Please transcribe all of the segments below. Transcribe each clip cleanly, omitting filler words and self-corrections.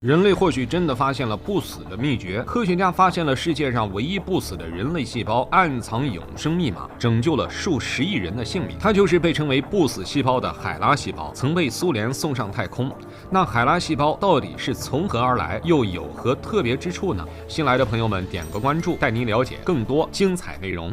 人类或许真的发现了不死的秘诀，科学家发现了世界上唯一不死的人类细胞，暗藏永生密码，拯救了数十亿人的性命。它就是被称为不死细胞的海拉细胞，曾被苏联送上太空。那海拉细胞到底是从何而来，又有何特别之处呢？新来的朋友们点个关注，带您了解更多精彩内容。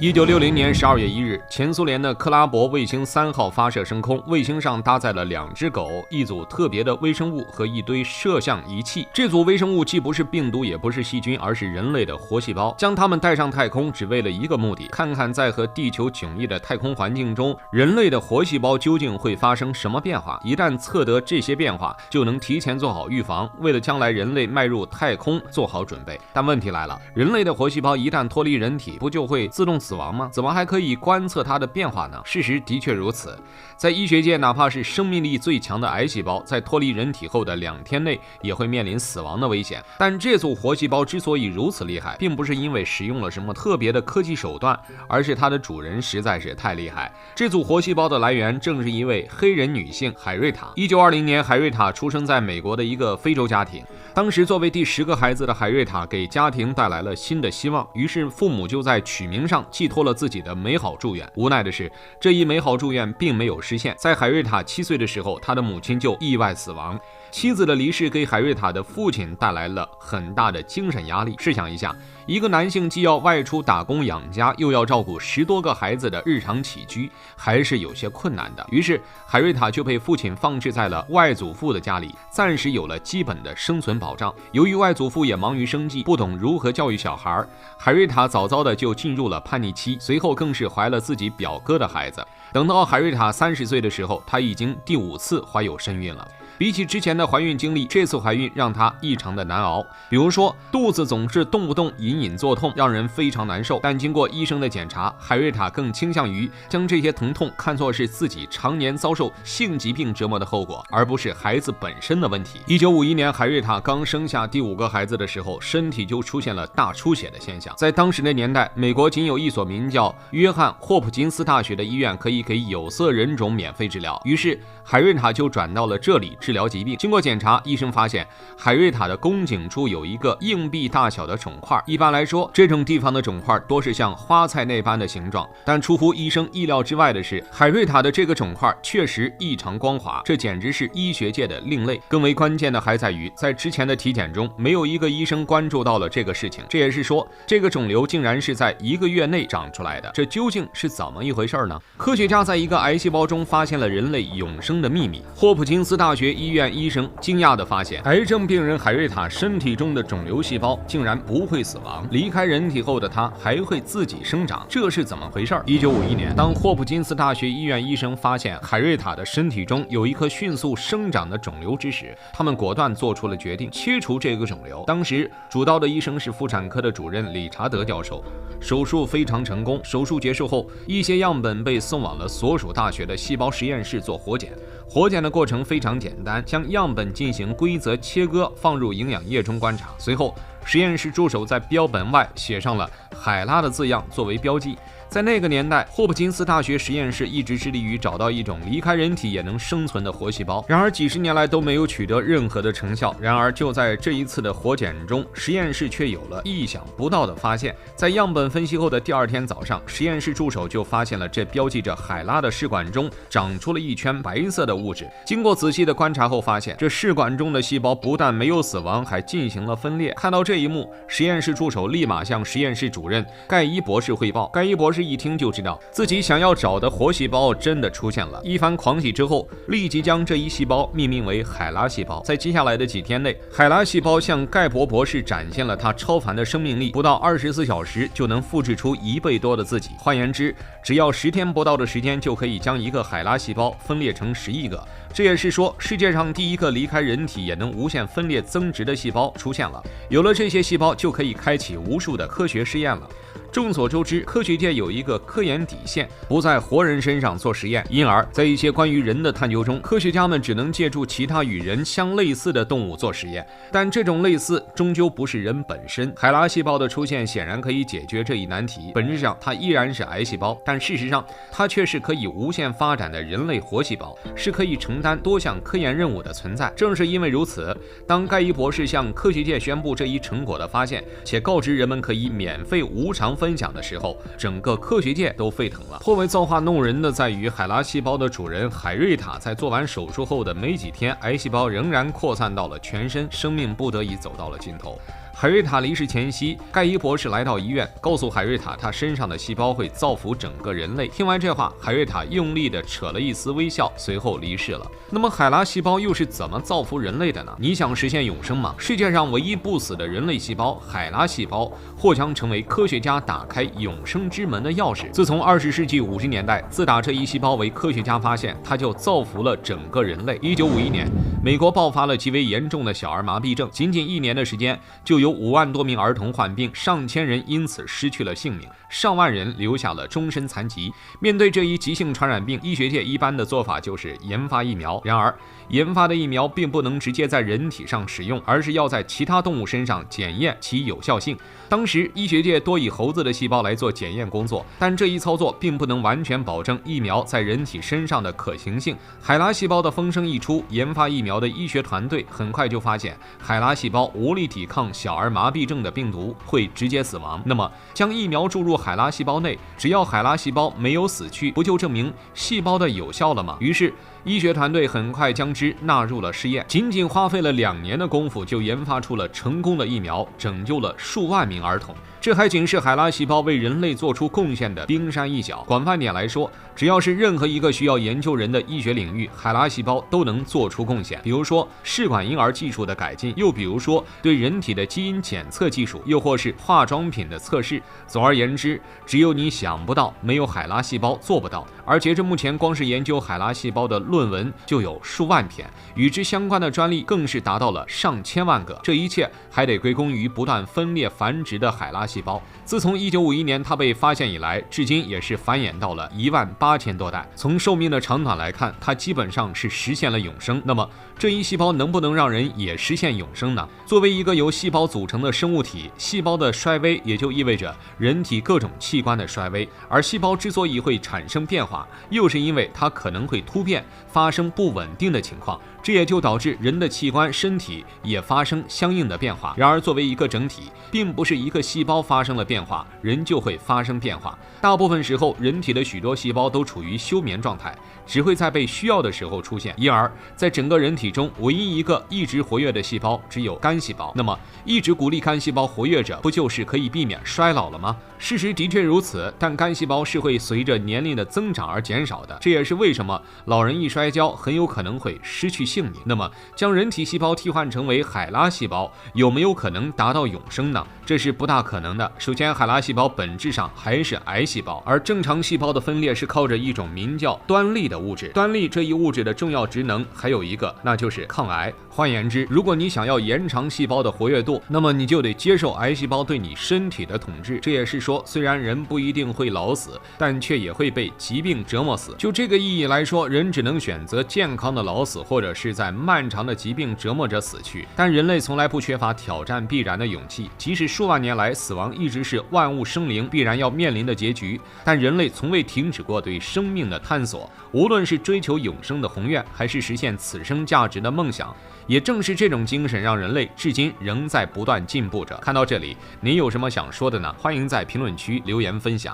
1960年12月1日，前苏联的克拉伯卫星3号发射升空，卫星上搭载了2只狗、一组特别的微生物和一堆摄像仪器。这组微生物既不是病毒，也不是细菌，而是人类的活细胞。将它们带上太空，只为了一个目的：看看在和地球迥异的太空环境中，人类的活细胞究竟会发生什么变化。一旦测得这些变化，就能提前做好预防，为了将来人类迈入太空做好准备。但问题来了，人类的活细胞一旦脱离人体，不就会自动死亡吗？怎么还可以观测它的变化呢？事实的确如此，在医学界，哪怕是生命力最强的癌细胞，在脱离人体后的2天内也会面临死亡的危险。但这组活细胞之所以如此厉害，并不是因为使用了什么特别的科技手段，而是它的主人实在是太厉害。这组活细胞的来源正是一位黑人女性海瑞塔。1920年，海瑞塔出生在美国的一个非洲家庭。当时作为第10个孩子的海瑞塔给家庭带来了新的希望，于是父母就在取名上寄托了自己的美好祝愿。无奈的是，这一美好祝愿并没有实现。在海瑞塔7岁的时候，他的母亲就意外死亡。妻子的离世给海瑞塔的父亲带来了很大的精神压力。试想一下，一个男性既要外出打工养家，又要照顾10多个孩子的日常起居，还是有些困难的。于是海瑞塔就被父亲放置在了外祖父的家里，暂时有了基本的生存保障。由于外祖父也忙于生计，不懂如何教育小孩，海瑞塔早早的就进入了叛逆期，随后更是怀了自己表哥的孩子。等到海瑞塔30岁的时候，她已经第5次怀有身孕了。比起之前的怀孕经历，这次怀孕让她异常的难熬。比如说，肚子总是动不动隐隐作痛，让人非常难受。但经过医生的检查，海瑞塔更倾向于将这些疼痛看作是自己常年遭受性疾病折磨的后果，而不是孩子本身的问题。1951年，海瑞塔刚生下第5个孩子的时候，身体就出现了大出血的现象。在当时的年代，美国仅有一所名叫约翰霍普金斯大学的医院可以给有色人种免费治疗，于是海瑞塔就转到了这里治疗疾病。经过检查，医生发现海瑞塔的宫颈处有一个硬币大小的肿块。一般来说，这种地方的肿块多是像花菜那般的形状，但出乎医生意料之外的是，海瑞塔的这个肿块确实异常光滑，这简直是医学界的另类。更为关键的还在于，在之前的体检中，没有一个医生关注到了这个事情。这也是说，这个肿瘤竟然是在1个月内长出来的，这究竟是怎么一回事呢？科学家在一个癌细胞中发现了人类永生的秘密。霍普金斯大学医院医生惊讶地发现，癌症病人海瑞塔身体中的肿瘤细胞竟然不会死亡，离开人体后的它还会自己生长，这是怎么回事？1951年，当霍普金斯大学医院医生发现海瑞塔的身体中有一颗迅速生长的肿瘤之时，他们果断做出了决定，切除这个肿瘤。当时主刀的医生是妇产科的主任理查德教授。手术非常成功，手术结束后，一些样本被送往了所属大学的细胞实验室做活检。活检的过程非常简单，将样本进行规则切割，放入营养液中观察。随后，实验室助手在标本外写上了海拉的字样作为标记。在那个年代，霍普金斯大学实验室一直致力于找到一种离开人体也能生存的活细胞，然而几十年来都没有取得任何的成效。然而就在这一次的活检中，实验室却有了意想不到的发现。在样本分析后的第2天早上，实验室助手就发现了这标记着海拉的试管中长出了一圈白色的物质。经过仔细的观察后发现，这试管中的细胞不但没有死亡，还进行了分裂。看到这一幕，实验室助手立马向实验室主任盖伊博士汇报。盖伊博士一听就知道自己想要找的活细胞真的出现了，一番狂喜之后，立即将这一细胞命名为海拉细胞。在接下来的几天内，海拉细胞向盖博博士展现了它超凡的生命力，不到24小时就能复制出1倍多的自己。换言之，只要10天不到的时间，就可以将一个海拉细胞分裂成10亿个。这也是说，世界上第一个离开人体也能无限分裂增殖的细胞出现了。有了这些细胞，就可以开启无数的科学实验了。众所周知，科学界有一个科研底线，不在活人身上做实验，因而在一些关于人的探究中，科学家们只能借助其他与人相类似的动物做实验，但这种类似终究不是人本身。海拉细胞的出现显然可以解决这一难题，本质上它依然是癌细胞，但事实上它却是可以无限发展的人类活细胞，是可以承担多项科研任务的存在。正是因为如此，当盖伊博士向科学界宣布这一成果的发现，且告知人们可以免费无偿分享的时候，整个科学界都沸腾了。颇为造化弄人的在于，海拉细胞的主人海瑞塔在做完手术后的没几天，癌细胞仍然扩散到了全身，生命不得已走到了尽头。海瑞塔离世前夕，盖伊博士来到医院，告诉海瑞塔他身上的细胞会造福整个人类。听完这话，海瑞塔用力地扯了一丝微笑，随后离世了。那么海拉细胞又是怎么造福人类的呢？你想实现永生吗？世界上唯一不死的人类细胞海拉细胞或将成为科学家打开永生之门的钥匙。自从20世纪50年代，自打这一细胞为科学家发现，它就造福了整个人类。1951年，美国爆发了极为严重的小儿麻痹症，仅仅1年的时间，就有5万多名儿童患病，上千人因此失去了性命，上万人留下了终身残疾。面对这一急性传染病，医学界一般的做法就是研发疫苗。然而，研发的疫苗并不能直接在人体上使用，而是要在其他动物身上检验其有效性。当时，医学界多以猴子的细胞来做检验工作，但这一操作并不能完全保证疫苗在人体身上的可行性。海拉细胞的风声一出，研发疫苗的医学团队很快就发现，海拉细胞无力抵抗小儿麻痹症的病毒，会直接死亡。那么，将疫苗注入海拉细胞内，只要海拉细胞没有死去，不就证明细胞的有效了吗？于是，医学团队很快将之纳入了试验，仅仅花费了2年的功夫，就研发出了成功的疫苗，拯救了数万名儿童。这还仅是海拉细胞为人类做出贡献的冰山一角。广泛点来说，只要是任何一个需要研究人的医学领域，海拉细胞都能做出贡献。比如说试管婴儿技术的改进，又比如说对人体的基因检测技术，又或是化妆品的测试。总而言之，只有你想不到，没有海拉细胞做不到。而截至目前，光是研究海拉细胞的论文就有数万篇，与之相关的专利更是达到了上千万个。这一切还得归功于不断分裂繁殖的海拉细胞。自从1951年它被发现以来，至今也是繁衍到了18000多代。从寿命的长短来看，它基本上是实现了永生。那么这一细胞能不能让人也实现永生呢？作为一个由细胞组成的生物体，细胞的衰微也就意味着人体各种器官的衰微。而细胞之所以会产生变化，又是因为它可能会突变，发生不稳定的情况，这也就导致人的器官身体也发生相应的变化。然而作为一个整体，并不是一个细胞发生了变化，人就会发生变化。大部分时候，人体的许多细胞都处于休眠状态，只会在被需要的时候出现。因而在整个人体中，唯一一个一直活跃的细胞只有肝细胞。那么一直鼓励肝细胞活跃着，不就是可以避免衰老了吗？事实的确如此，但肝细胞是会随着年龄的增长而减少的，这也是为什么老人一摔跤很有可能会失去性命。那么将人体细胞替换成为海拉细胞，有没有可能达到永生呢？这是不大可能的。首先，海拉细胞本质上还是癌细胞，而正常细胞的分裂是靠着一种名叫端粒的物质。端粒这一物质的重要职能还有一个，那就是抗癌。换言之，如果你想要延长细胞的活跃度，那么你就得接受癌细胞对你身体的统治。这也是说，虽然人不一定会老死，但却也会被疾病折磨死。就这个意义来说，人只能选择健康的老死，或者是在漫长的疾病折磨着死去。但人类从来不缺乏挑战必然的勇气，即使数万年来死亡一直是万物生灵必然要面临的结局，但人类从未停止过对生命的探索。无论是追求永生的宏愿，还是实现此生价值的梦想，也正是这种精神让人类至今仍在不断进步着。看到这里，您有什么想说的呢？欢迎在评论区留言分享。